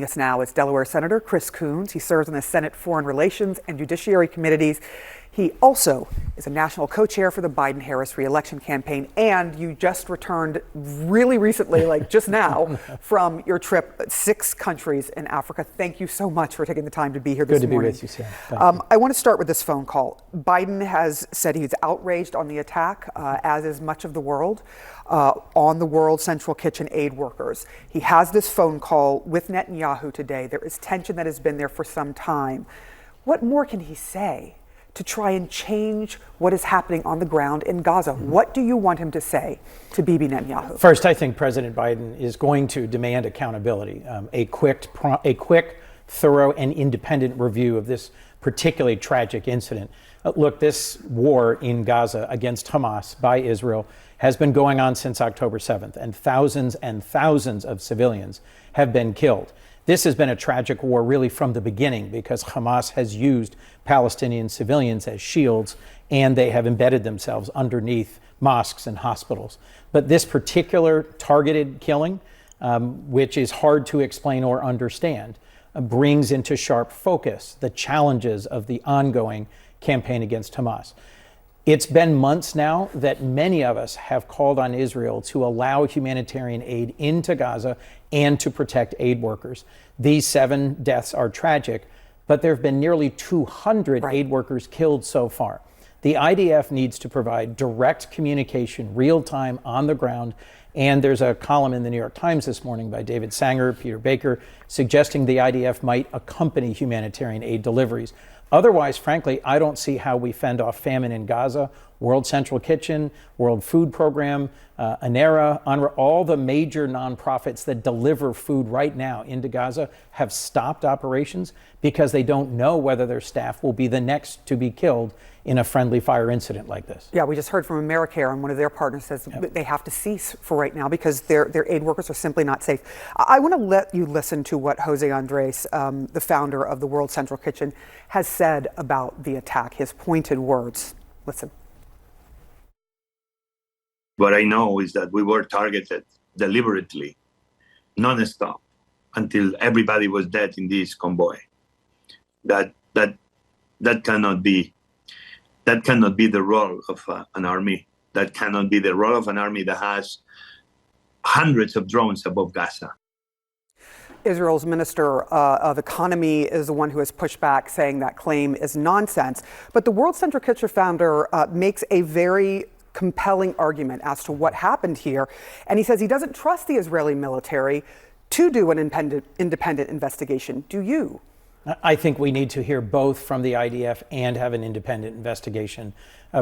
Us now is Delaware Senator Chris Coons. He serves on the Senate Foreign Relations and Judiciary Committees. He also is a national co-chair for the Biden-Harris re-election campaign. And you just returned really recently, like just now, from your trip, 6 countries in Africa. Thank you so much for taking the time to be here this morning. Good to be with you, Sam. I want to start with this phone call. Biden has said he's outraged on the attack, as is much of the world, on the World Central Kitchen aid workers. He has this phone call with Netanyahu today. There is tension that has been there for some time. What more can he say to try and change what is happening on the ground in Gaza? What do you want him to say to Bibi Netanyahu? First, I think President Biden is going to demand accountability, a quick, thorough, and independent review of this particularly tragic incident. Look, this war in Gaza against Hamas by Israel has been going on since October 7th, and thousands of civilians have been killed. This has been a tragic war really from the beginning because Hamas has used Palestinian civilians as shields, and they have embedded themselves underneath mosques and hospitals. But this particular targeted killing, which is hard to explain or understand, brings into sharp focus the challenges of the ongoing campaign against Hamas. It's been months now that many of us have called on Israel to allow humanitarian aid into Gaza and to protect aid workers. These 7 deaths are tragic, but there have been nearly 200 aid workers killed so far. The IDF needs to provide direct communication, real time, on the ground. And there's a column in the New York Times this morning by David Sanger, Peter Baker, suggesting the IDF might accompany humanitarian aid deliveries. Otherwise, frankly, I don't see how we fend off famine in Gaza. World Central Kitchen, World Food Program, ANERA, UNRWA, all the major nonprofits that deliver food right now into Gaza have stopped operations because they don't know whether their staff will be the next to be killed in a friendly fire incident like this. Yeah, we just heard from AmeriCare, and one of their partners says they have to cease for right now because their aid workers are simply not safe. I want to let you listen to what Jose Andres, the founder of the World Central Kitchen, has said about the attack, his pointed words. Listen. What I know is that we were targeted deliberately, non-stop, until everybody was dead in this convoy. That cannot be the role of an army. That cannot be the role of an army that has hundreds of drones above Gaza. Israel's Minister of Economy is the one who has pushed back, saying that claim is nonsense. But the World Central Kitchen founder makes a very compelling argument as to what happened here. And he says he doesn't trust the Israeli military to do an independent investigation. Do you? I think we need to hear both from the IDF and have an independent investigation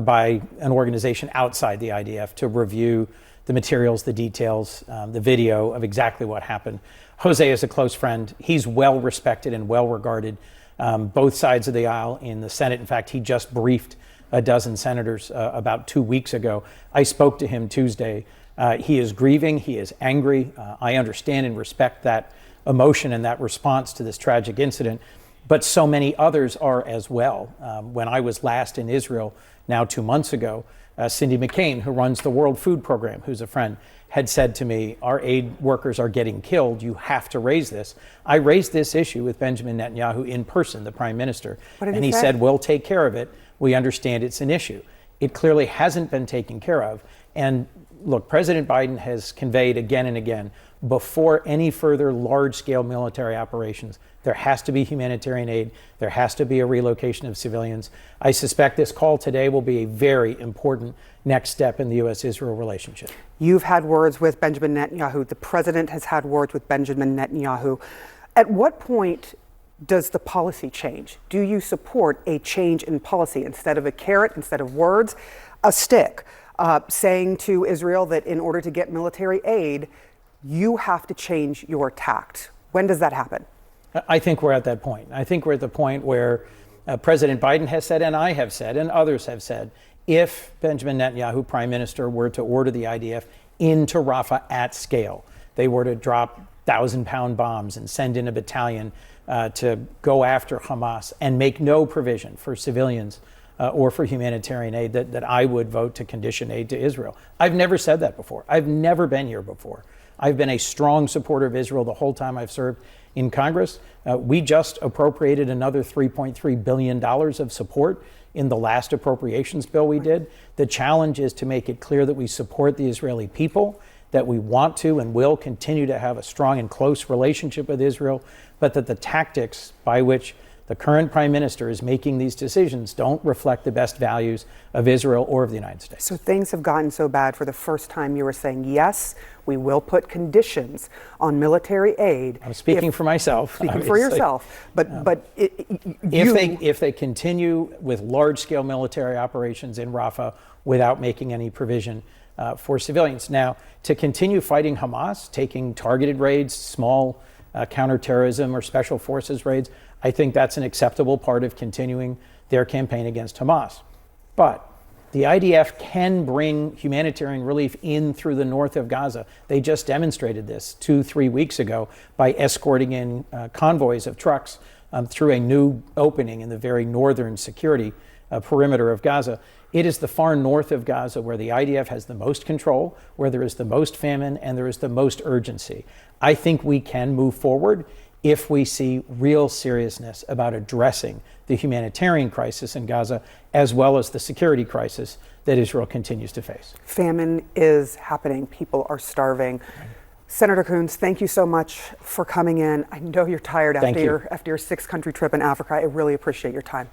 by an organization outside the IDF to review the materials, the details, the video of exactly what happened. Jose is a close friend. He's well respected and well regarded, both sides of the aisle in the Senate. In fact, he just briefed a dozen senators about 2 weeks ago. I spoke to him Tuesday. He is grieving. He is angry. I understand and respect that emotion and that response to this tragic incident, but so many others are as well. When I was last in Israel, now 2 months ago, Cindy McCain, who runs the World Food Program, who's a friend, had said to me, our aid workers are getting killed. You have to raise this. I raised this issue with Benjamin Netanyahu in person, the prime minister, and he said, we'll take care of it. We understand it's an issue. It clearly hasn't been taken care of. And look, President Biden has conveyed again and again, before any further large-scale military operations, there has to be humanitarian aid. There has to be a relocation of civilians. I suspect this call today will be a very important next step in the U.S.-Israel relationship. You've had words with Benjamin Netanyahu. The president has had words with Benjamin Netanyahu. At what point does the policy change? Do you support a change in policy instead of a carrot, instead of words, a stick, saying to Israel that in order to get military aid, you have to change your tact? When does that happen? I think we're at that point. I think we're at the point where President Biden has said, and I have said, and others have said, if Benjamin Netanyahu, prime minister, were to order the IDF into Rafah at scale, they were to drop 1,000-pound bombs and send in a battalion to go after Hamas and make no provision for civilians or for humanitarian aid, that I would vote to condition aid to Israel. I've never said that before. I've never been here before. I've been a strong supporter of Israel the whole time I've served in Congress. We just appropriated another $3.3 billion of support in the last appropriations bill we did. The challenge is to make it clear that we support the Israeli people, that we want to and will continue to have a strong and close relationship with Israel, but that the tactics by which the current prime minister is making these decisions don't reflect the best values of Israel or of the United States. So things have gotten so bad for the first time you were saying, yes, we will put conditions on military aid. I'm speaking for myself. Speaking for yourself. But if they continue with large-scale military operations in Rafah without making any provision for civilians. Now, to continue fighting Hamas, taking targeted raids, small counterterrorism or special forces raids, I think that's an acceptable part of continuing their campaign against Hamas. But the IDF can bring humanitarian relief in through the north of Gaza. They just demonstrated this 2-3 weeks ago by escorting in convoys of trucks through a new opening in the very northern security perimeter of Gaza. It is the far north of Gaza where the IDF has the most control, where there is the most famine, and there is the most urgency. I think we can move forward if we see real seriousness about addressing the humanitarian crisis in Gaza, as well as the security crisis that Israel continues to face. Famine is happening. People are starving. Right. Senator Coons, thank you so much for coming in. I know you're tired after your 6-country trip in Africa. I really appreciate your time.